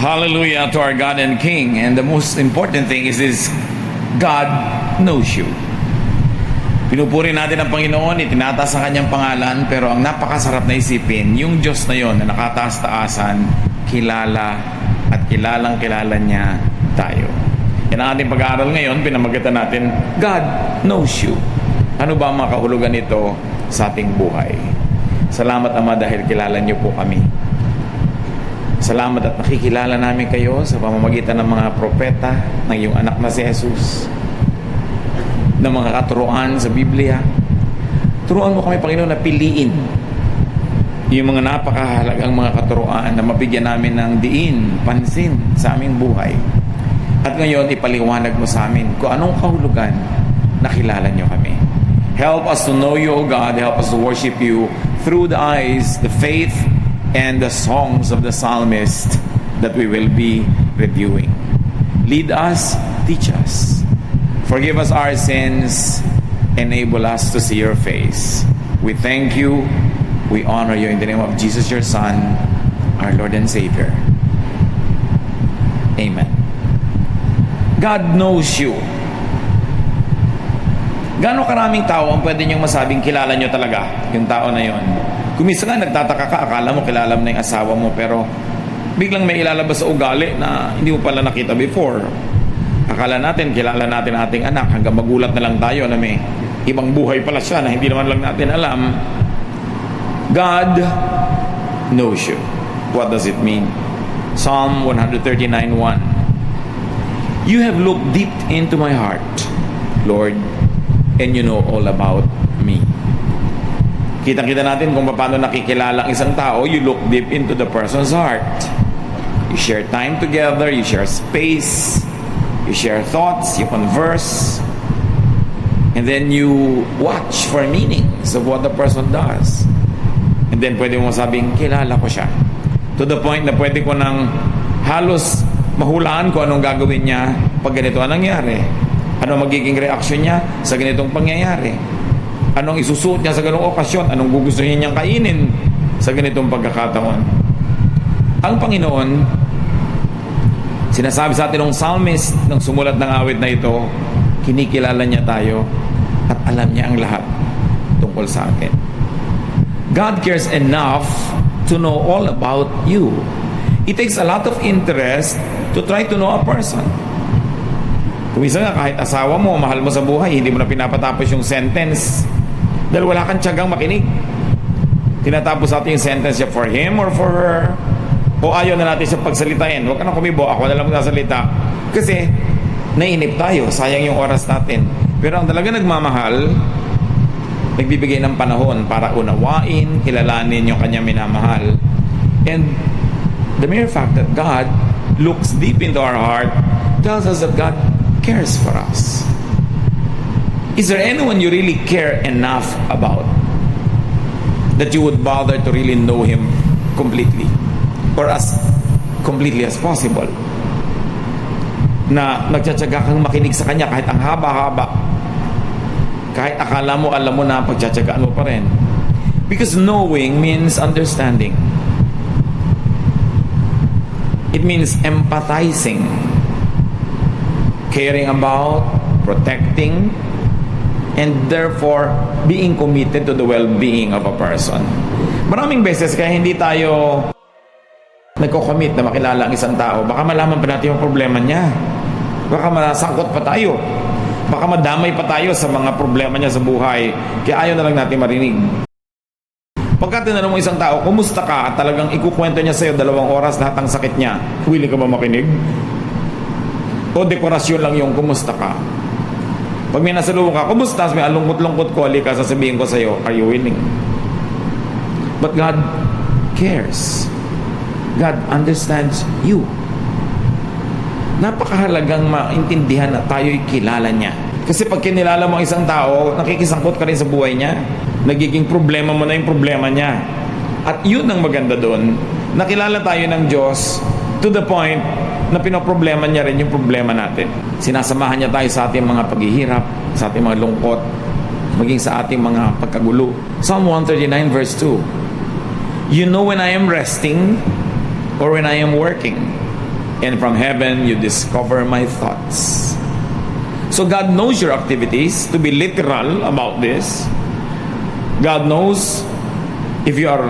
Hallelujah to our God and King. And the most important thing is God knows you. Pinupuri natin ang Panginoon, itinataas ang kanyang pangalan, pero ang napakasarap na isipin, yung Diyos na yon na nakataas-taasan, kilala at kilalang kilala niya tayo. Yan ang ating pag-aaral ngayon, pinamagatan natin, God knows you. Ano ba ang mga kahulugan nito sa ating buhay? Salamat Ama dahil kilala niyo po kami. Salamat at nakikilala namin kayo sa pamamagitan ng mga propeta ng iyong anak na si Jesus, ng mga katuruan sa Biblia. Turuan mo kami, Panginoon, na piliin yung mga napakahalagang mga katuruan na mabigyan namin ng diin, pansin sa aming buhay. At ngayon, ipaliwanag mo sa amin kung anong kahulugan na kilala niyo kami. Help us to know you, O God. Help us to worship you through the eyes, the faith, and the songs of the psalmist that we will be reviewing. Lead us, teach us. Forgive us our sins. Enable us to see your face. We thank you. We honor you in the name of Jesus, your Son, our Lord and Savior. Amen. God knows you. Gaano karaming tao ang pwede niyong masabing kilala niyo talaga yung tao na yon? Kung minsan nga nagtataka ka, akala mo kilala mo na yung asawa mo, pero biglang may ilalabas sa ugali na hindi mo pala nakita before. Akala natin, kilala natin ating anak, hanggang magulat na lang tayo na may ibang buhay pala siya na hindi naman lang natin alam. God knows you. What does it mean? Psalm 139:1. You have looked deep into my heart, Lord, and you know all about me. Kitang-kita natin kung paano nakikilala ang isang tao. You look deep into the person's heart. You share time together, you share space, you share thoughts, you converse, and then you watch for meanings of what the person does. And then pwede mo sabing, kilala ko siya. To the point na pwede ko nang halos mahulaan kung anong gagawin niya pag ganito ang nangyari. Ano magiging reaksyon niya sa ganitong pangyayari. Anong isusuot niya sa ganong okasyon. Anong gugustuhin niyang kainin sa ganitong pagkakataon. Ang Panginoon, sinasabi sa atin ng psalmist ng sumulat ng awit na ito, kinikilala niya tayo at alam niya ang lahat tungkol sa atin. God cares enough to know all about you. It takes a lot of interest to try to know a person. Kung isa nga, kahit asawa mo, mahal mo sa buhay, hindi mo na pinapatapos yung sentence dahil wala kang tiyagang makinig. Tinatapos natin yung sentence niya for him or for her, o ayaw na natin siya pagsalitain. Huwag ka na kumibo, ako na lang magsasalita. Kasi nainip tayo, sayang yung oras natin. Pero ang talaga nagmamahal, nagbibigay ng panahon para unawain, kilalanin yung kanyang minamahal. And the mere fact that God looks deep into our heart tells us that God cares for us. Is there anyone you really care enough about that you would bother to really know him completely or as completely as possible? Na nagtsatsaga kang makinig sa kanya kahit ang haba-haba, kahit akala mo alam mo na pagtsatsagaan mo pa rin. Because knowing means understanding. It means empathizing, caring about, protecting, and therefore being committed to the well-being of a person. Maraming beses kaya hindi tayo nagko-commit na makilala ang isang tao, baka malaman pa natin yung problema niya, baka masangkot pa tayo, baka madamay pa tayo sa mga problema niya sa buhay, kaya ayaw na lang natin marinig. Pagka tinanong mo isang tao, kumusta ka? At talagang ikukwento niya sa'yo 2 oras lahat ng sakit niya, willing ka ba makinig? O dekorasyon lang yung kumusta ka? Pag may nasalubong ka, kumusta? May alungkot-lungkot ko, halika, sasabihin ko sa'yo, are you willing? But God cares. God understands you. Napakahalagang maintindihan na tayo'y kilala niya. Kasi pag kinilala mo ang isang tao, nakikisangkot ka rin sa buhay niya. Nagiging problema mo na yung problema niya. At yun ang maganda doon. Nakilala tayo ng Diyos to the point na pinoproblema niya rin yung problema natin. Sinasamahan niya tayo sa ating mga paghihirap, sa ating mga lungkot, maging sa ating mga pagkagulo. Psalm 139 verse 2. You know when I am resting or when I am working. and from heaven you discover my thoughts. So God knows your activities. To be literal about this, God knows if you are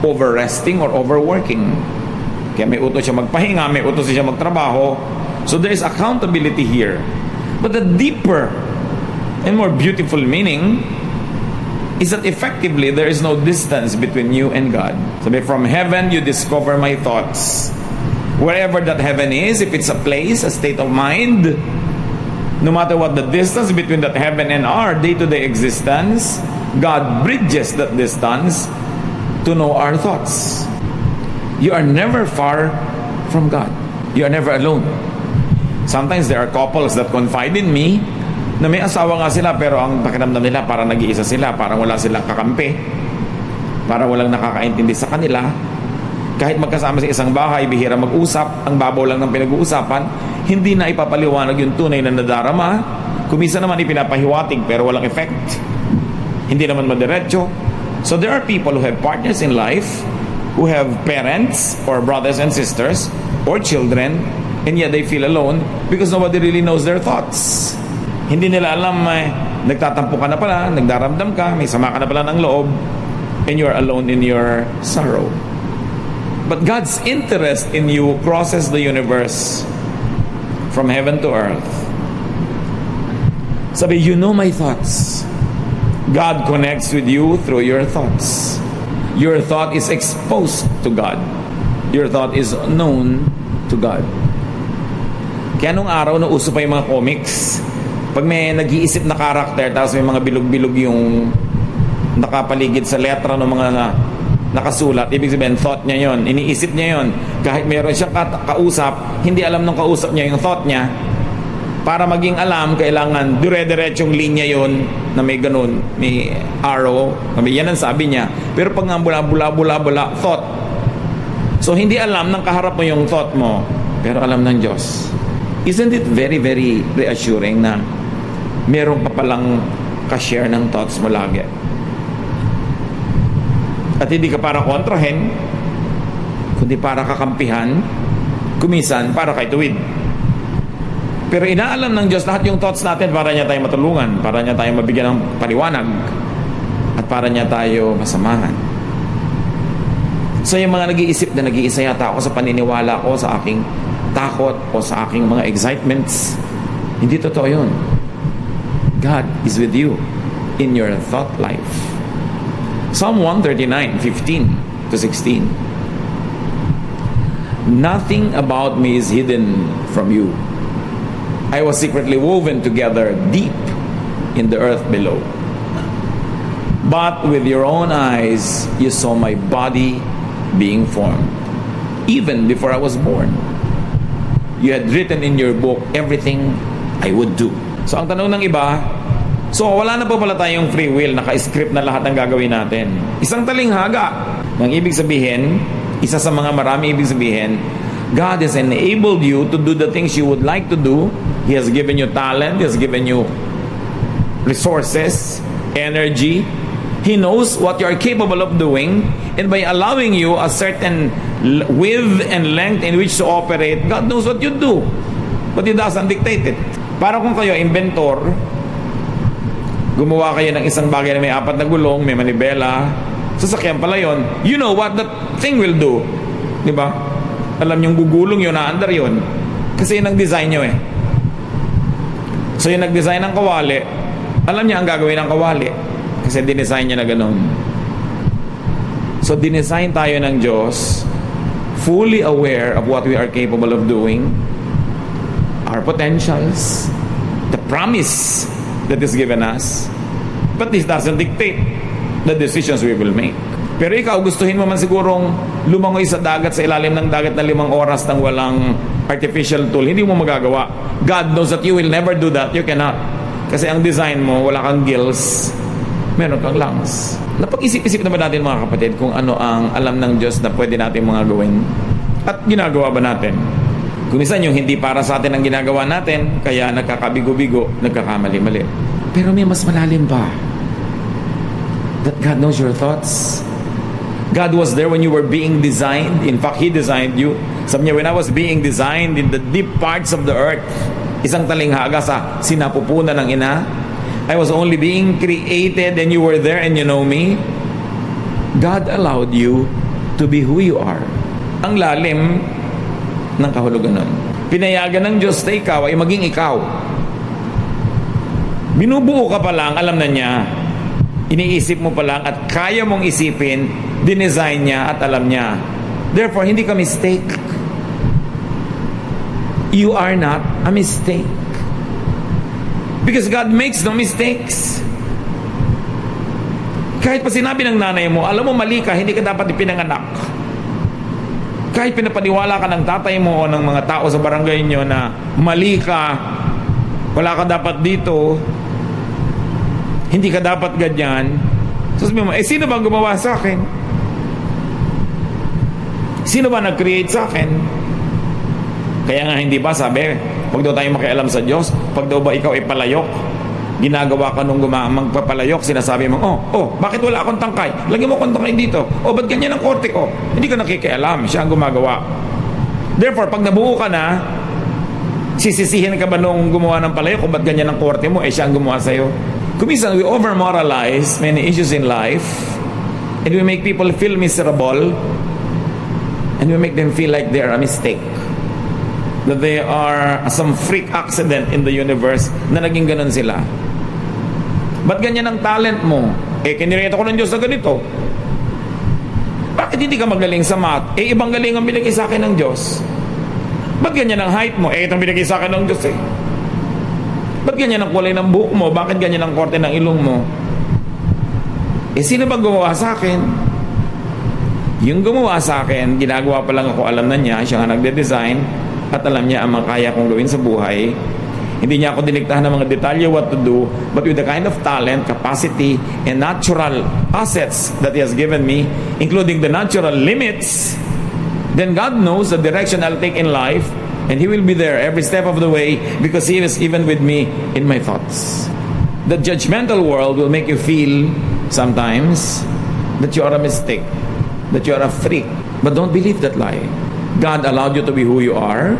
over-resting or overworking. Kaya may utos siya magpahinga, may utos siya magtrabaho. So there is accountability here. But the deeper and more beautiful meaning is that effectively there is no distance between you and God. Sabi, from heaven you discover my thoughts. Wherever that heaven is, if it's a place, a state of mind, no matter what the distance between that heaven and our day-to-day existence, God bridges that distance to know our thoughts. You are never far from God. You are never alone. Sometimes there are couples that confide in me na may asawa nga sila pero ang pakiramdam nila parang nag-iisa sila, parang wala silang kakampi, parang walang nakakaintindi sa kanila. Kahit magkasama sa isang bahay, bihira mag-usap, ang babaw lang ng pinag-uusapan, hindi na ipapaliwanag yung tunay na nadarama. Kumisa naman ipinapahiwatig pero walang effect. Hindi naman madiretso. So there are people who have partners in life, who have parents or brothers and sisters or children, and yet they feel alone because nobody really knows their thoughts. Hindi nila alam, nagtatampo ka na pala, nagdaramdam ka, may sama ka na pala ng loob, and you are alone in your sorrow. But God's interest in you crosses the universe from heaven to earth. Sabi, you know my thoughts. God connects with you through your thoughts. Your thought is exposed to God. Your thought is known to God. Kaya nung araw na uso pa yung mga comics, pag may nag-iisip na karakter tapos may mga bilog-bilog yung nakapaligid sa letra ng mga nakasulat, ibig sabihin thought niya yon, iniisip niya yon. Kahit meron siyang kausap, hindi alam ng kausap niya yung thought niya. Para maging alam, kailangan dire-diretsong linya yon na may ganun, may arrow, yan ang sabi niya. Pero pag nga bula, thought. So hindi alam ng kaharap mo yung thought mo, pero alam ng Diyos. Isn't it very, very reassuring na meron pa palang ka-share ng thoughts mo lagi? At hindi ka para kontrahin, kundi para kakampihan, kumisan para kay tuwid. Pero inaalam ng Diyos lahat yung thoughts natin para niya tayo matulungan, para niya tayo mabigyan ng paliwanag, at para niya tayo masamahan. So yung mga nag-iisip na nag-iisa yata ako sa paniniwala ko, sa aking takot o sa aking mga excitements, hindi totoo yun. God is with you in your thought life. Psalm 139:15-16. Nothing about me is hidden from you. I was secretly woven together deep in the earth below. But with your own eyes, you saw my body being formed, even before I was born. You had written in your book everything I would do. So ang tanong ng iba, so wala na po pala tayong free will, naka-script na lahat ng gagawin natin. Isang talinghaga. Ang ibig sabihin, isa sa mga marami ibig sabihin, God has enabled you to do the things you would like to do. He has given you talent, He has given you resources, energy. He knows what you are capable of doing, and by allowing you a certain width and length in which to operate, God knows what you do, but He doesn't dictate it. Para kung kayo, inventor, gumawa kayo ng isang bagay na may 4 na gulong, may manibela, sasakyan pala yon, you know what that thing will do. Di ba? Alam yung gugulong yun, naandar yun. Kasi yun ang design nyo eh. So yung nag-design ng kawali, alam niya ang gagawin ng kawali. Kasi dinesign niya na ganun. So dinesign tayo ng Diyos, fully aware of what we are capable of doing, our potentials, the promise that is given us, but this doesn't dictate the decisions we will make. Pero ikaw, gustuhin mo man sigurong lumangoy sa dagat, sa ilalim ng dagat na 5 oras nang walang artificial tool, hindi mo magagawa. God knows that you will never do that. You cannot. Kasi ang design mo, wala kang gills, meron kang lungs. Napag-isip-isip na ba natin mga kapatid kung ano ang alam ng Diyos na pwede natin mga gawin? At ginagawa ba natin? Kung minsan yung hindi para sa atin ang ginagawa natin, kaya nagkakabigo-bigo, nagkakamali-mali. Pero may mas malalim pa. That God knows your thoughts. God was there when you were being designed. In fact, He designed you Sabi niya, when I was being designed in the deep parts of the earth, isang talinghaga sa sinapupunan ng ina, I was only being created and you were there and you know me. God allowed you to be who you are. Ang lalim ng kahulugan nun. Pinayagan ng Diyos na ikaw ay maging ikaw. Binubuo ka pa lang, alam na niya. Iniisip mo pa lang at kaya mong isipin, dinesign niya at alam niya. Therefore, hindi ka mistake. You are not a mistake. Because God makes no mistakes. Kahit pa sinabi ng nanay mo, alam mo mali ka, hindi ka dapat ipinanganak. Kahit pinapaniwala ka ng tatay mo o ng mga tao sa barangay nyo na mali ka, wala ka dapat dito, hindi ka dapat ganyan. So sabi mo, sino ba gumawa sa akin? Sino ba nag-create sa akin? Kaya nga hindi ba sabi, pag daw tayo makialam sa Diyos, pag daw ba ikaw ay palayok, ginagawa ka nung magpapalayok, sinasabi mo, bakit wala akong tangkay? Lagyan mo akong tangkay dito. Ba't ganyan ang korte ko? Hindi ka nakikialam, siya ang gumagawa. Therefore, pag nabuo ka na, sisisihin ka ba nung gumawa ng palayok? Ba't ganyan ang korte mo? Siya ang gumawa sa'yo. Kuminsan, we over-moralize many issues in life, and we make people feel miserable, and we make them feel like they are a mistake. That they are some freak accident in the universe na naging ganun sila. Ba't ganyan ang talent mo? Kinireta ko ng Diyos na ganito. Bakit hindi ka magaling sa math? Ibang galing ang binigay sa akin ng Diyos. Ba't ganyan ang height mo? Itong binigay sa akin ng Diyos Ba't ganyan ang kulay ng buhok mo? Bakit ganyan ang korte ng ilong mo? Sino ba gumawa sa akin? Yung gumawa sa akin, ginagawa pa lang ako, alam na niya, siya nga nagde-design, at alam niya ang mga kaya kong gawin sa buhay. Hindi niya ako diniktahan ng mga detalye what to do, but with the kind of talent, capacity, and natural assets that He has given me, including the natural limits, then God knows the direction I'll take in life, and He will be there every step of the way because He is even with me in my thoughts. The judgmental world will make you feel sometimes that you are a mistake, that you are a freak. But don't believe that lie. God allowed you to be who you are.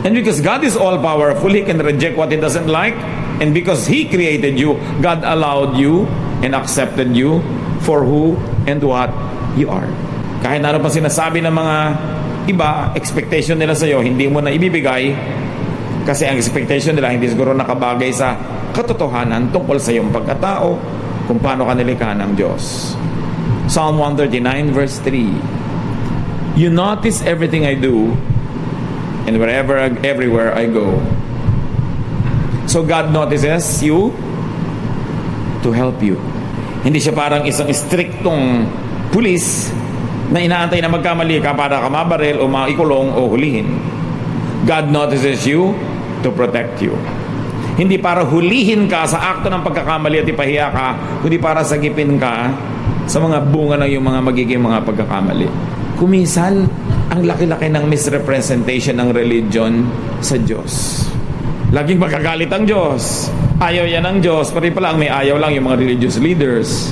And because God is all-powerful, He can reject what He doesn't like. And because He created you, God allowed you and accepted you for who and what you are. Kahit ano pa sinasabi ng mga iba, expectation nila sa'yo, hindi mo na ibibigay kasi ang expectation nila hindi siguro nakabagay sa katotohanan tungkol sa iyong pagkatao, kung paano ka nilikha ng Diyos. Psalm 139 verse 3. You notice everything I do, and everywhere I go. So God notices you to help you. Hindi siya parang isang striktong pulis na inaantay na magkamali ka para ka mabaril o maikulong o hulihin. God notices you to protect you. Hindi para hulihin ka sa akto ng pagkakamali at ipahiya ka, kundi para sagipin ka sa mga bunga ng iyong mga magiging mga pagkakamali. Kuminsan, ang laki-laki ng misrepresentation ng religion sa Diyos. Laging magagalit ang Diyos. Ayaw yan ng Diyos. Pari pala ang may ayaw lang yung mga religious leaders.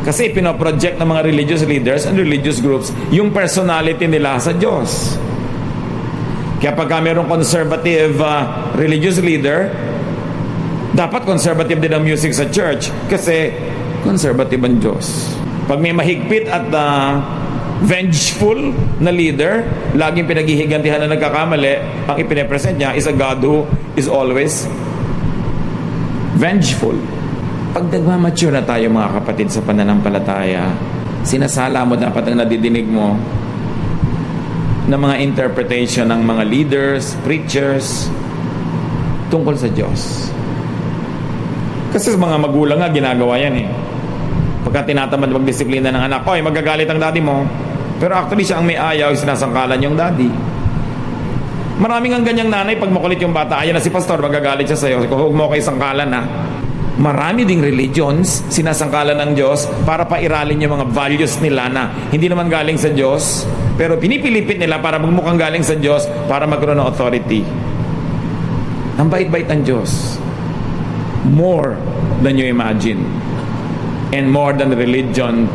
Kasi pinoproject ng mga religious leaders and religious groups yung personality nila sa Diyos. Kaya pagka mayroong conservative religious leader, dapat conservative din ang music sa church kasi conservative ang Diyos. Pag may mahigpit at vengeful na leader, laging pinaghihigantihan na nagkakamali, ang ipinepresent niya is a God who is always vengeful. Pag nagmamature na tayo mga kapatid sa pananampalataya, sinasala mo dapat ang nadidinig mo ng mga interpretation ng mga leaders, preachers tungkol sa Diyos. Kasi sa mga magulang nga ginagawa yan Pagka tinatamad magdisiplina ng anak, magagalit ang daddy mo. Pero actually siya ang may ayaw, sinasangkalan yung daddy. Maraming ang ganyang nanay, pag makulit yung bata, ayan na si pastor, magagalit siya sa'yo. Huwag mo kayo sangkalan Marami ding religions, sinasangkalan ng Diyos para pairalin yung mga values nila na hindi naman galing sa Diyos, pero pinipilipit nila para magmukhang galing sa Diyos para magkaroon ng authority. Ang bait-bait ng Diyos. More than you imagine. And more than religion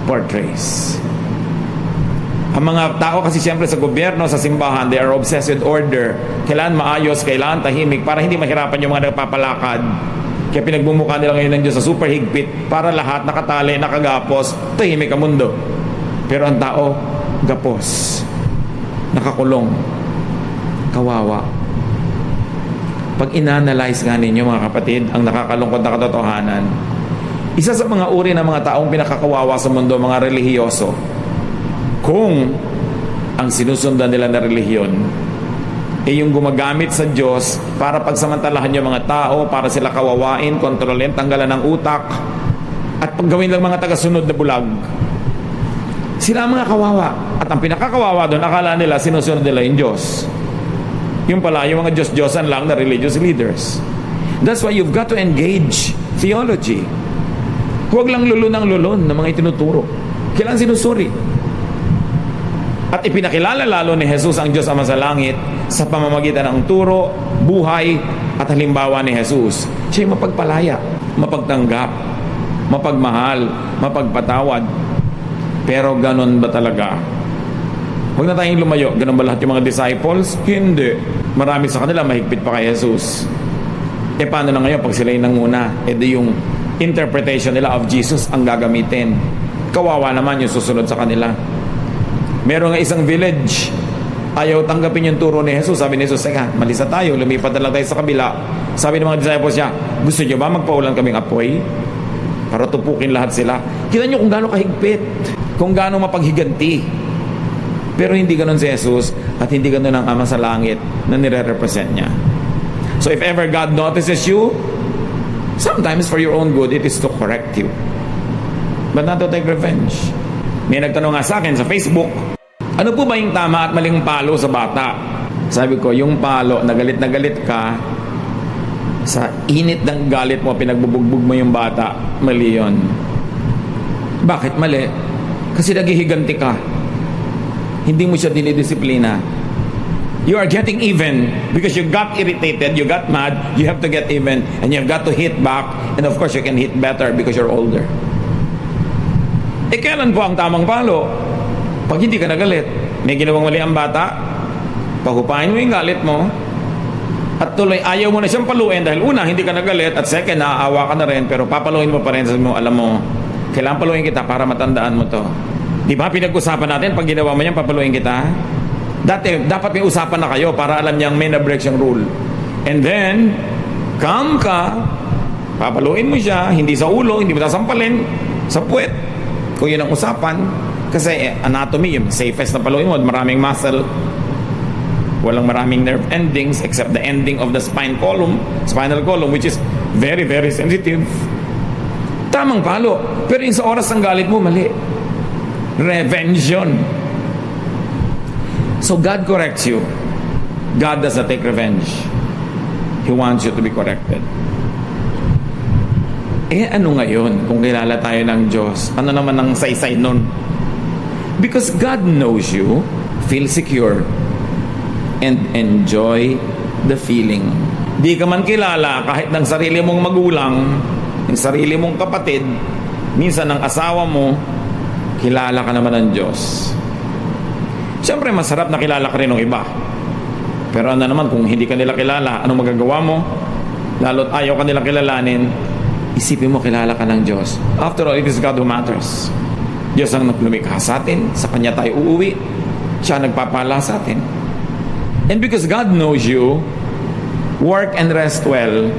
portrays. Ang mga tao kasi siyempre sa gobyerno, sa simbahan, they are obsessed with order. Kailangan maayos, kailangan tahimik para hindi mahirapan yung mga nagpapalakad. Kaya pinagbumukha nila ngayon ng Diyos sa super higpit para lahat nakatali, nakagapos, tahimik ang mundo. Pero ang tao, gapos, nakakulong, kawawa. Pag inanalyze nga ninyo mga kapatid, ang nakakalungkot na katotohanan, isa sa mga uri ng mga taong pinakakawawa sa mundo, mga relihiyoso, kung ang sinusundan nila na relihiyon ay yung gumagamit sa Diyos para pagsamantalahan yung mga tao, para sila kawawain, kontrolin, tanggalan ng utak, at paggawin lang mga tagasunod na bulag. Sila ang mga kawawa. At ang pinakakawawa doon, akala nila sinusunod nila yung Diyos. Yung pala, yung mga Diyos-Diyosan lang na religious leaders. That's why you've got to engage theology. Huwag lang lulun ng lulun ng mga itinuturo. Kailangan sinusuri. At ipinakilala lalo ni Jesus ang Diyos Ama sa langit sa pamamagitan ng turo, buhay, at halimbawa ni Jesus. Siya mapagpalaya, mapagtanggap, mapagmahal, mapagpatawad. Pero ganon ba talaga? Huwag na tayong lumayo. Ganon ba lahat yung mga disciples? Hindi. Marami sa kanila mahigpit pa kay Jesus. E paano na ngayon pag sila yung nanguna? E di yung interpretation nila of Jesus ang gagamitin. Kawawa naman yung susunod sa kanila. Meron nga isang village, ayaw tanggapin yung turo ni Jesus. Sabi ni Jesus, teka, malisa tayo, lumipat na lang tayo sa kabila. Sabi ng mga disciples niya, gusto niyo ba magpaulan kaming apoy? Para tupukin lahat sila. Kita niyo kung gaano kahigpit, kung gaano mapaghiganti. Pero hindi ganon si Jesus at hindi ganon ang Ama sa langit na nire-represent niya. So if ever God notices you, sometimes for your own good, it is to correct you. But not to take revenge. May nagtanong nga sa akin sa Facebook, ano po ba yung tama at maling palo sa bata? Sabi ko, yung palo, na galit ka, sa init ng galit mo, pinagbubugbog mo yung bata, mali yun. Bakit mali? Kasi naghihiganti ka. Hindi mo siya dinidisiplina. You are getting even because you got irritated, you got mad, you have to get even, and you have got to hit back, and of course you can hit better because you're older. Kailan po ang tamang palo? Pag hindi ka nagalit, may ginawang mali ang bata, pahupain mo yung galit mo, at tuloy ayaw mo na siyang paluin dahil una, hindi ka nagalit, at second, naaawa ka na rin, pero papaluin mo pa rin, sabi mo, alam mo, kailangan paluin kita para matandaan mo to. Di ba pinag-usapan natin, pag ginawa mo yan, papaluin kita? Dati, dapat may usapan na kayo para alam niyang may na-break siyang rule. And then, calm ka, papaluin mo siya, hindi sa ulo, hindi mo sasampalin, sa puwet. Kung yun ang usapan, kasi anatomy, yung safest na paluin mo, maraming muscle, walang maraming nerve endings except the ending of the spinal column, which is very, very sensitive. Tamang palo. Pero yung sa oras ng galit mo, mali. Revenge yun. So God corrects you. God does not take revenge. He wants you to be corrected. Ano ngayon kung kilala tayo ng Diyos? Ano naman ang saysay nun? Because God knows you, feel secure, and enjoy the feeling. Di ka man kilala kahit ng sarili mong magulang, ng sarili mong kapatid, minsan ng asawa mo, kilala ka naman ng Diyos. Siyempre, masarap na kilala ka rin ng iba. Pero ano naman, kung hindi ka nila kilala, anong magagawa mo? Lalo't ayaw ka nila kilalanin, isipin mo, kilala ka ng Diyos. After all, it is God who matters. Diyos ang lumikha sa atin, sa Kanya tayo uuwi. Siya nagpapala sa atin. And because God knows you, work and rest well.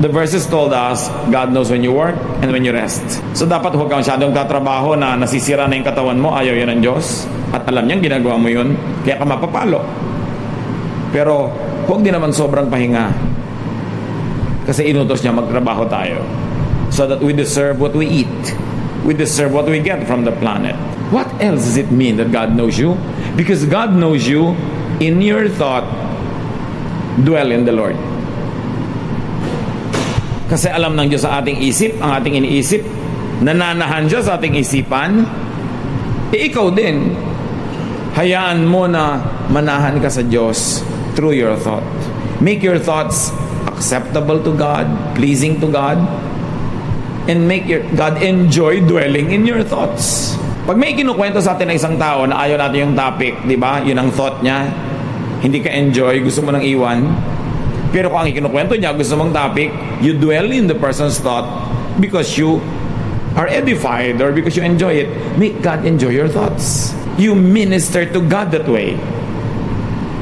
The verses told us, God knows when you work and when you rest. So dapat huwag kang masyadong tatrabaho na nasisira na yung katawan mo, ayaw yun ng Diyos. At alam niyang ginagawa mo yun, kaya ka mapapalo. Pero huwag din naman sobrang pahinga. Kasi inutos niya magtrabaho tayo. So that we deserve what we eat. We deserve what we get from the planet. What else does it mean that God knows you? Because God knows you, in your thought, dwell in the Lord. Kasi alam ng Diyos sa ating isip, ang ating iniisip, nananahan siya sa ating isipan, ikaw din, hayaan mo na manahan ka sa Diyos through your thought. Make your thoughts acceptable to God, pleasing to God, and make God enjoy dwelling in your thoughts. Pag may kinukwento sa atin na isang tao na ayaw natin yung topic, di ba? Yun ang thought niya. Hindi ka enjoy, gusto mo nang iwan. Pero kung ang ikinukwento niya, gusto mong topic, you dwell in the person's thought because you are edified or because you enjoy it. Make God enjoy your thoughts. You minister to God that way.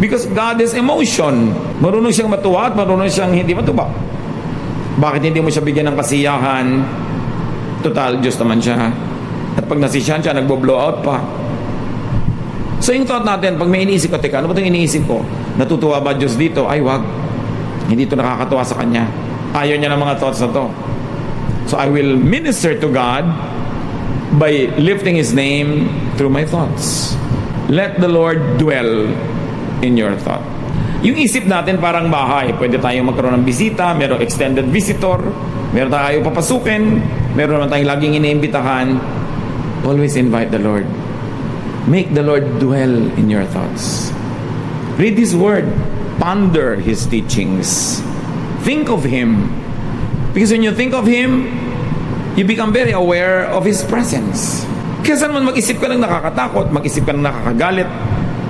Because God is emotion. Marunong siyang matuwa at marunong siyang hindi matuwa. Bakit hindi mo siya bigyan ng kasiyahan? Total, Diyos naman siya. At pag nasisiyahan siya, nagbo-blow out pa. So yung thought natin, pag may iniisip ko, teka, ano ba itong iniisip ko? Natutuwa ba Diyos dito? Ay, wag. Hindi ito nakakatuwa sa Kanya. Ayaw niya ng mga thoughts na to. So I will minister to God by lifting His name through my thoughts. Let the Lord dwell in your thought. Yung isip natin parang bahay. Pwede tayong magkaroon ng bisita, merong extended visitor, meron tayong papasukin, meron naman tayong laging iniimbitahan. Always invite the Lord. Make the Lord dwell in your thoughts. Read His Word. Ponder His teachings. Think of Him. Because when you think of Him, you become very aware of His presence. Kaya saan man mag-isip ka ng nakakatakot, mag-isip ka ng nakakagalit,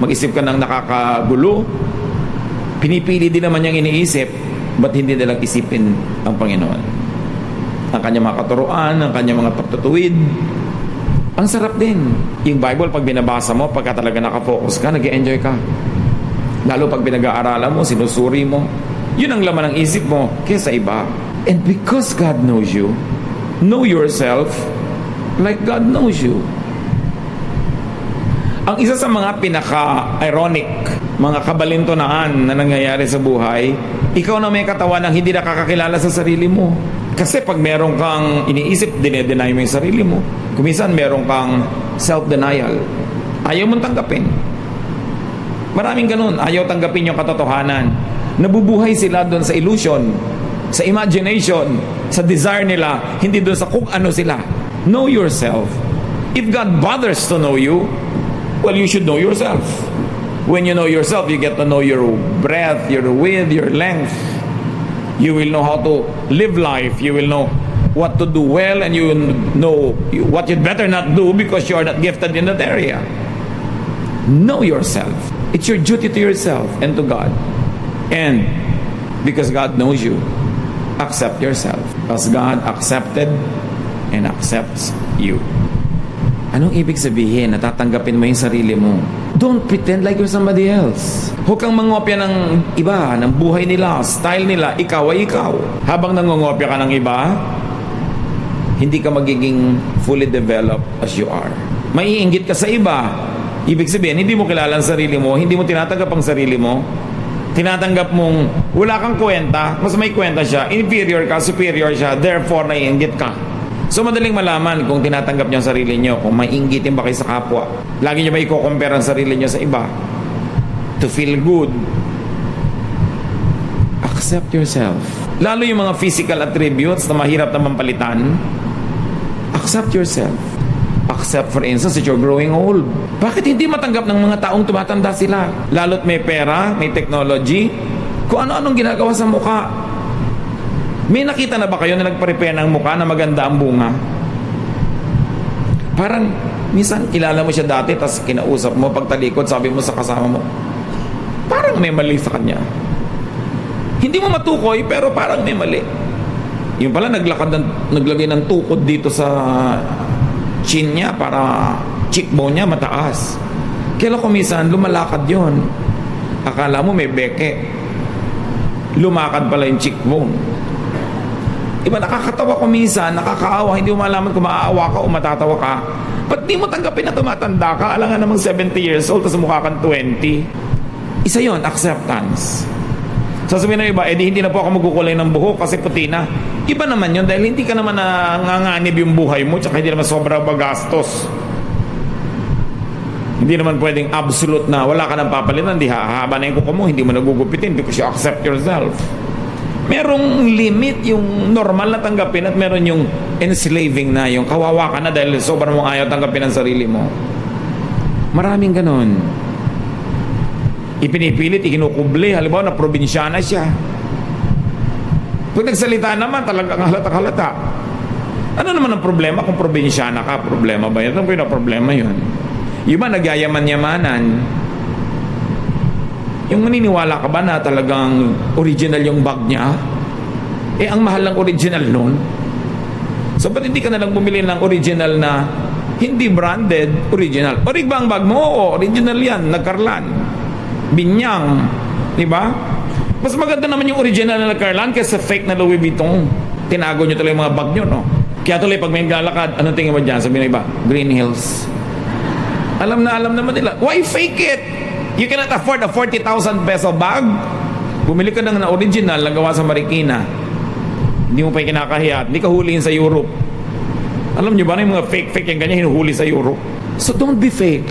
mag-isip ka ng nakakagulo, pinipili din naman niyang iniisip, ba't hindi nilang isipin ang Panginoon? Ang kanyang mga katuruan, ang kanyang mga pagtutuwid. Ang sarap din. Yung Bible, pag binabasa mo, pagka talaga nakafocus ka, nag-enjoy ka. Lalo pag pinag-aaralan mo, sinusuri mo, yun ang laman ng isip mo kaysa iba. And because God knows you, know yourself like God knows you. Ang isa sa mga pinaka-ironic, mga kabalintunaan na nangyayari sa buhay, ikaw na may katawan ng hindi nakakakilala sa sarili mo. Kasi pag meron kang iniisip, dinedeny mo yung sarili mo. Kuminsan meron kang self-denial. Ayaw mong tanggapin. Maraming ganun. Ayaw tanggapin yung katotohanan. Nabubuhay sila doon sa illusion, sa imagination, sa desire nila, hindi doon sa kung ano sila. Know yourself. If God bothers to know you, well, you should know yourself. When you know yourself, you get to know your breadth, your width, your length. You will know how to live life. You will know what to do well, and you will know what you'd better not do because you are not gifted in that area. Know yourself. It's your duty to yourself and to God. And because God knows you, accept yourself. Because God accepted and accepts you. Anong ibig sabihin? Natatanggapin mo yung sarili mo. Don't pretend like you're somebody else. Huwag kang mangopya ng iba, ng buhay nila, style nila. Ikaw ay ikaw. Habang nangongopya ka ng iba, hindi ka magiging fully developed as you are. Maiinggit ka sa iba. Ibig sabihin, hindi mo kilala ang sarili mo, hindi mo tinatanggap ang sarili mo, tinatanggap mong wala kang kwenta, mas may kwenta siya, inferior ka, superior siya, therefore naiinggit ka. So madaling malaman kung tinatanggap niyo ang sarili niyo, kung maiinggitin ba kayo sa kapwa. Lagi niyo ba i-compare ang sarili niyo sa iba? To feel good. Accept yourself. Lalo yung mga physical attributes na mahirap naman palitan, accept yourself. Accept, for instance, that you're growing old. Bakit hindi matanggap ng mga taong tumatanda sila? Lalo't may pera, may technology, kung ano-anong ginagawa sa mukha. May nakita na ba kayo na nagpa-repair ng mukha na maganda ang bunga? Parang, minsan, kilala mo siya dati, tapos kinausap mo, pagtalikod, sabi mo sa kasama mo, parang may mali sa kanya. Hindi mo matukoy, pero parang may mali. Yung pala, naglagay ng tukod dito sa chin niya para cheekbone niya mataas. Kaya kumisan lumalakad yon. Akala mo may beke. Lumakad pala yung cheekbone. Iba nakakatawa kumisan, nakakaawa, hindi mo malaman kung maaawa ka o matatawa ka. Ba't di mo tanggapin na tumatanda ka? Alam nga namang 70 years old, tapos mukha kang 20. Isa yon, acceptance. Sasabihin ng iba, hindi na po ako magkukulay ng buhok kasi puti na. Iba naman yun dahil hindi ka naman nanganganib yung buhay mo, tsaka hindi naman sobra bagastos. Hindi naman pwedeng absolute na wala ka nang papalitan, di hahaba na yung kuko mo, hindi mo nagugupitin because you accept yourself. Merong limit yung normal na tanggapin at meron yung enslaving na, yung kawawa ka na dahil sobrang mong ayaw tanggapin ang sarili mo. Maraming ganon. Ipinipilit, ikinukubli, halimbawa na probinsyana siya. Pag nagsalita naman, talagang halata-halata. Ano naman ang problema kung probinsyana ka? Problema ba yun? Ano ba yung problema yun? Yung ba nagyayaman-yamanan? Yung maniniwala ka ba na talagang original yung bag niya? Eh, ang mahal ng original nun. So, ba't hindi ka na lang bumili ng original na hindi branded, original? Orig ba ang bag mo? Oo, original yan, nagkarlan. Binyang. Diba? Mas maganda naman yung original na nagkarlan kaysa fake na Louis Vuitton. Tinago nyo tuloy yung mga bag nyo, no? Kaya tuloy, pag may naglalakad, anong tingin mo dyan? Sabi na iba, Green Hills. Alam naman nila. Why fake it? You cannot afford a 40,000 peso bag. Bumili ka na original na gawa sa Marikina. Hindi mo pa kinakahiya. Hindi ka huliin sa Europe. Alam nyo ba na yung mga fake yung ganyan hinuhuli sa Europe? So don't be fake.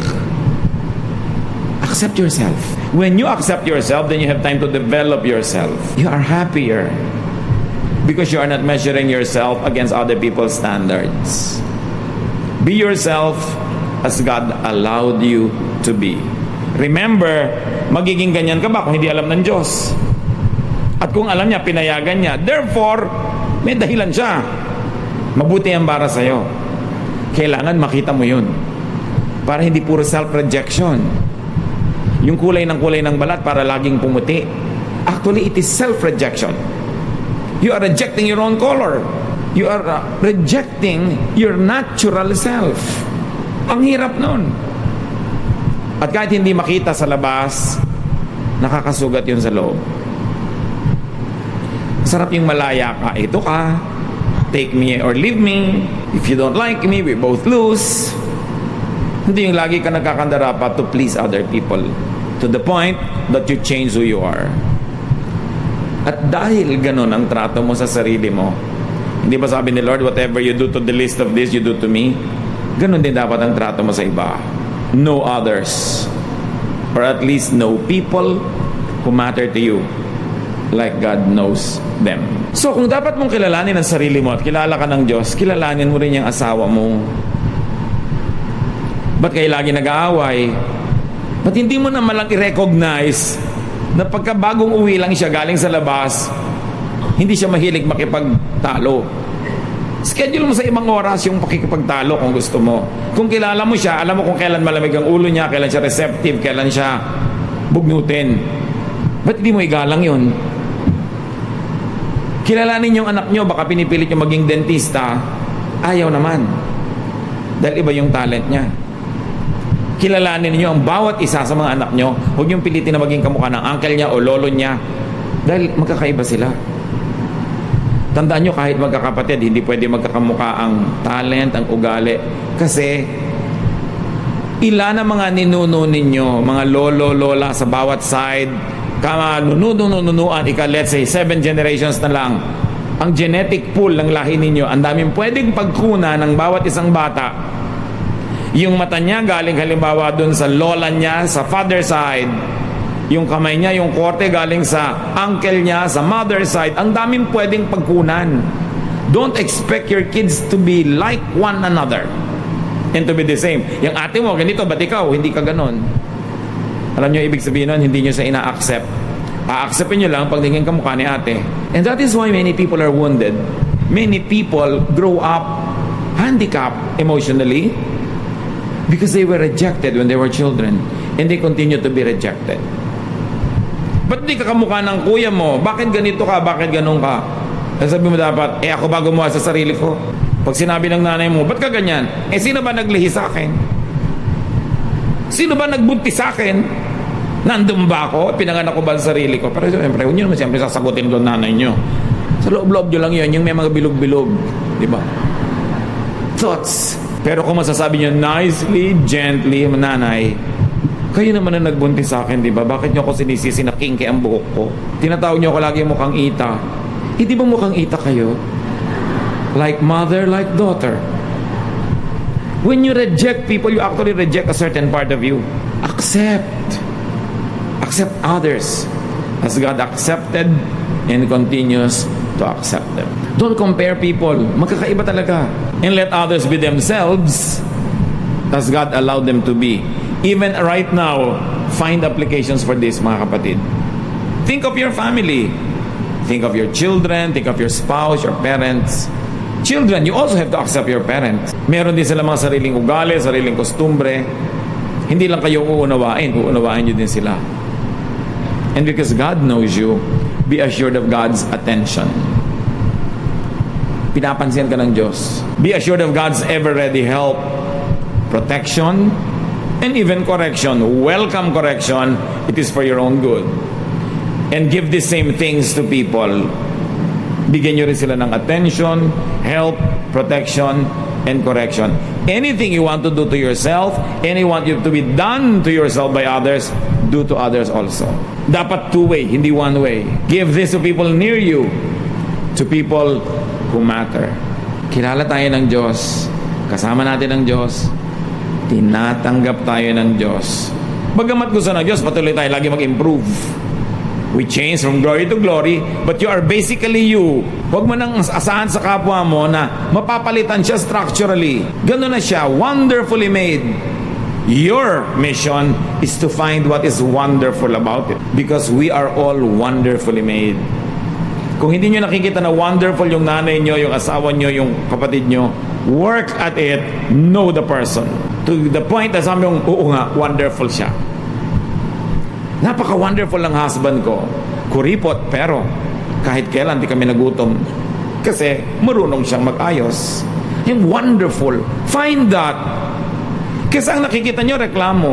Accept yourself. When you accept yourself, then you have time to develop yourself. You are happier because you are not measuring yourself against other people's standards. Be yourself as God allowed you to be. Remember, magiging ganyan ka ba kung hindi alam ng Diyos? At kung alam niya, pinayagan niya. Therefore, may dahilan siya. Mabuti ang para sa'yo. Kailangan makita mo yun. Para hindi puro self-rejection. Yung kulay ng balat para laging pumuti. Actually, it is self-rejection. You are rejecting your own color. You are rejecting your natural self. Ang hirap nun. At kahit hindi makita sa labas, nakakasugat yun sa loob. Sarap yung malaya ka. Ito ka. Take me or leave me. If you don't like me, we both lose. Hindi yung lagi ka nagkakandara to please other people. To the point that you change who you are. At dahil ganun ang trato mo sa sarili mo, hindi ba sabi ni Lord, whatever you do to the least of this, you do to me? Ganun din dapat ang trato mo sa iba. Know others. Or at least know people who matter to you like God knows them. So kung dapat mong kilalanin ang sarili mo at kilala ka ng Diyos, kilalanin mo rin yung asawa mo. Ba't kayo lagi nag-aaway? Ba't hindi mo naman lang i-recognize na pagkabagong uwi lang siya galing sa labas, hindi siya mahilig makipagtalo? Schedule mo sa ibang oras yung pakikipagtalo kung gusto mo. Kung kilala mo siya, alam mo kung kailan malamig ang ulo niya, kailan siya receptive, kailan siya bugnutin. Ba't hindi mo igalang yun? Kilalanin yung anak nyo, baka pinipilit yung maging dentista, ayaw naman. Dahil iba yung talent niya. Kilalanin niyo ang bawat isa sa mga anak nyo, huwag yung pilitin na maging kamukha ng uncle niya o lolo niya. Dahil magkakaiba sila. Tandaan nyo, kahit magkakapatid, hindi pwede magkakamukha ang talent, ang ugali. Kasi, ilan ang mga ninuno ninyo, mga lolo, lola sa bawat side, nunuan, let's say, 7 generations na lang. Ang genetic pool ng lahi ninyo, ang daming pwedeng pagkuna ng bawat isang bata. Yung mata niya, galing halimbawa dun sa lola niya, sa father side. Yung kamay niya, yung korte galing sa uncle niya, sa mother side. Ang daming pwedeng pagkunan. Don't expect your kids to be like one another and to be the same. Yung ate mo, ganito, ba't ikaw? Hindi ka ganon. Alam niyo, ibig sabihin nun, hindi niyo siya ina-accept. A-acceptin niyo lang pag naging kamukha ni ate. And that is why many people are wounded. Many people grow up handicapped emotionally because they were rejected when they were children and they continue to be rejected. Ba't di ka kamukha ng kuya mo? Bakit ganito ka? Bakit ganun ka? Sabi mo dapat, ako ba gumawa sa sarili ko? Pag sinabi ng nanay mo, ba't ka ganyan? Sino ba naglihi sa akin? Sino ba nagbuntis sa akin? Nandun ba ako? Pinanganak ko ba sa sarili ko? Pero siyempre, huwag nyo naman siyempre sasagutin doon nanay nyo. Sa loob-loob nyo lang yun, yung may mga bilog-bilog. Di ba? Thoughts. Pero kung masasabi nyo nicely, gently, nanay, kayo naman na nagbuntis sa akin, di ba? Bakit nyo ako sinisisi na kinky ang buhok ko? Tinatawag nyo ako lagi mukhang ita. Hindi ba mukhang ita kayo? Like mother, like daughter. When you reject people, you actually reject a certain part of you. Accept. Accept others as God accepted and continues to accept them. Don't compare people. Magkakaiba talaga. And let others be themselves as God allowed them to be. Even right now, find applications for this, mga kapatid. Think of your family. Think of your children. Think of your spouse, your parents. Children, you also have to accept your parents. Meron din sila mga sariling ugali, sariling kostumbre. Hindi lang kayo uunawain nyo din sila. And because God knows you, be assured of God's attention. Pinapansin ka ng Diyos. Be assured of God's ever-ready help, protection, and even correction. Welcome correction. It is for your own good. And give the same things to people. Bigyan nyo rin sila ng attention, help, protection, and correction. Anything you want to do to yourself, anything you want you to be done to yourself by others, do to others also. Dapat two-way, hindi one-way. Give this to people near you, to people who matter. Kilala tayo ng Diyos, kasama natin ang Diyos, tinatanggap tayo ng Diyos. Bagamat gusto ng Diyos, patuloy tayo lagi mag-improve. We change from glory to glory, but you are basically you. Huwag mo nang asahan sa kapwa mo na mapapalitan siya structurally. Ganun na siya, wonderfully made. Your mission is to find what is wonderful about it, because we are all wonderfully made. Kung hindi nyo nakikita na wonderful yung nanay nyo, yung asawa nyo, yung kapatid nyo, work at it, know the person. To the point na sabi yung, oo nga, wonderful siya. Napaka-wonderful ng husband ko. Kuripot, pero kahit kailan di kami nagutom. Kasi marunong siyang mag-ayos. Yung wonderful. Find that. Kasi ang nakikita nyo, reklamo.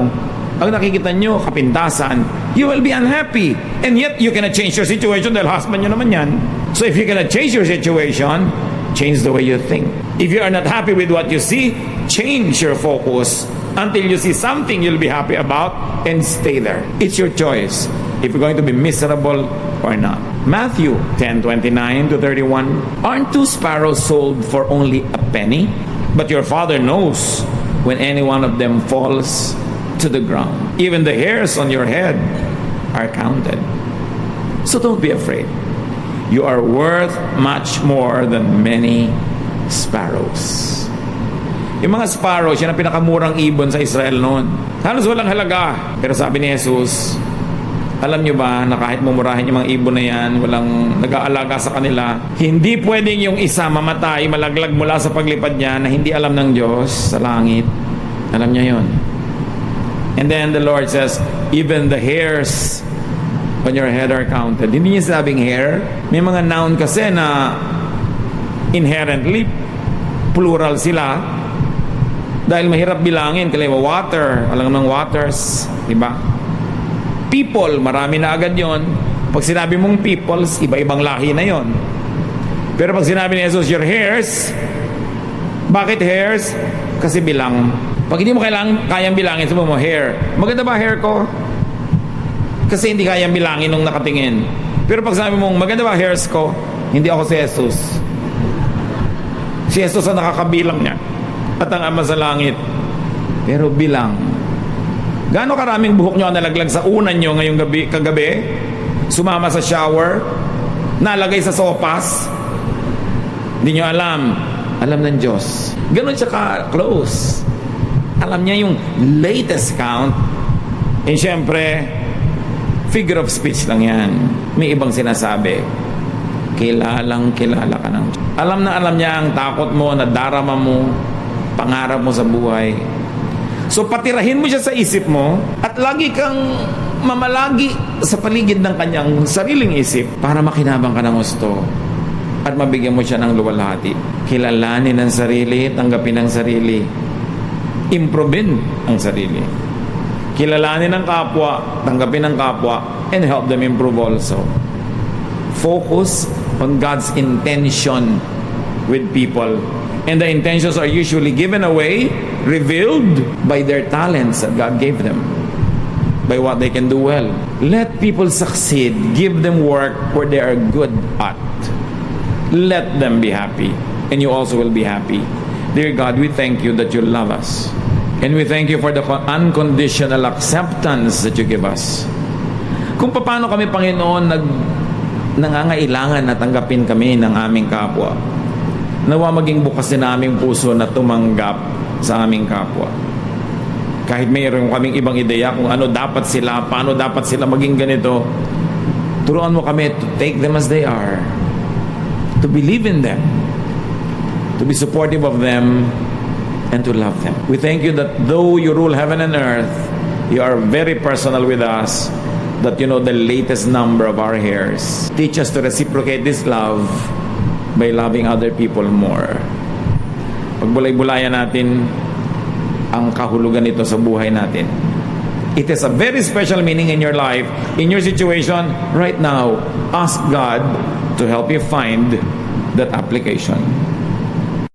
Ang nakikita nyo, kapintasan. You will be unhappy. And yet, you cannot change your situation dahil husband nyo naman yan. So if you cannot change your situation, change the way you think. If you are not happy with what you see, change your focus until you see something you'll be happy about and stay there. It's your choice if you're going to be miserable or not. Matthew 10:29 to 31. Aren't 2 sparrows sold for only a penny? But your Father knows when any one of them falls to the ground. Even the hairs on your head are counted. So don't be afraid. You are worth much more than many sparrows. Yung mga sparrows, yan ang pinakamurang ibon sa Israel noon. Halos walang halaga. Pero sabi ni Jesus, alam nyo ba na kahit mumurahin yung mga ibon na yan, walang nag-aalaga sa kanila, hindi pwedeng yung isa mamatay, malaglag mula sa paglipad niya na hindi alam ng Diyos sa langit. Alam niya yon. And then the Lord says, even the hairs on your head are counted. Hindi niya sabing hair. May mga noun kasi na inherently plural sila. Dahil mahirap bilangin, kaya water, alam ng waters, di ba? People, marami na agad yon. Pag sinabi mong peoples, iba-ibang lahi na yon. Pero pag sinabi ni Jesus, your hairs, bakit hairs? Kasi bilang. Pag hindi mo kayang bilangin, sabi mo, hair. Maganda ba hair ko? Kasi hindi kayang bilangin nung nakatingin. Pero pag sinabi mong, maganda ba hairs ko? Hindi ako si Jesus. Si Jesus ang nakakabilang niya. At ang Ama sa langit. Pero bilang. Gaano karaming buhok nyo ang nalaglag sa unan nyo ngayong kagabi? Sumama sa shower? Nalagay sa sopas? Hindi nyo alam. Alam ng Diyos. Ganon siya ka-close. Alam niya yung latest count. And syempre, figure of speech lang yan. May ibang sinasabi. Kilalang kilala ka ng Diyos. Alam na alam niya ang takot mo, nadarama mo, pangarap mo sa buhay. So patirahin mo siya sa isip mo at lagi kang mamalagi sa paligid ng kanyang sariling isip para makinabang ka ng gusto at mabigyan mo siya ng luwalhati. Kilalanin ang sarili, tanggapin ang sarili, improvein ang sarili. Kilalanin ang kapwa, tanggapin ang kapwa, and help them improve also. Focus on God's intention with people. And the intentions are usually given away, revealed by their talents that God gave them, by what they can do well. Let people succeed. Give them work where they are good at. Let them be happy. And you also will be happy. Dear God, we thank you that you love us. And we thank you for the unconditional acceptance that you give us. Kung paano kami, Panginoon, nangangailangan na tanggapin kami ng aming kapwa, nawa maging bukas din na aming puso na tumanggap sa aming kapwa. Kahit mayroon kaming ibang ideya kung ano dapat sila, paano dapat sila maging ganito, turuan mo kami to take them as they are, to believe in them, to be supportive of them, and to love them. We thank you that though you rule heaven and earth, you are very personal with us, that you know the latest number of our hairs. Teach us to reciprocate this love by loving other people more. Pagbulay-bulayan natin ang kahulugan nito sa buhay natin. It has a very special meaning in your life, in your situation right now. Ask God to help you find that application.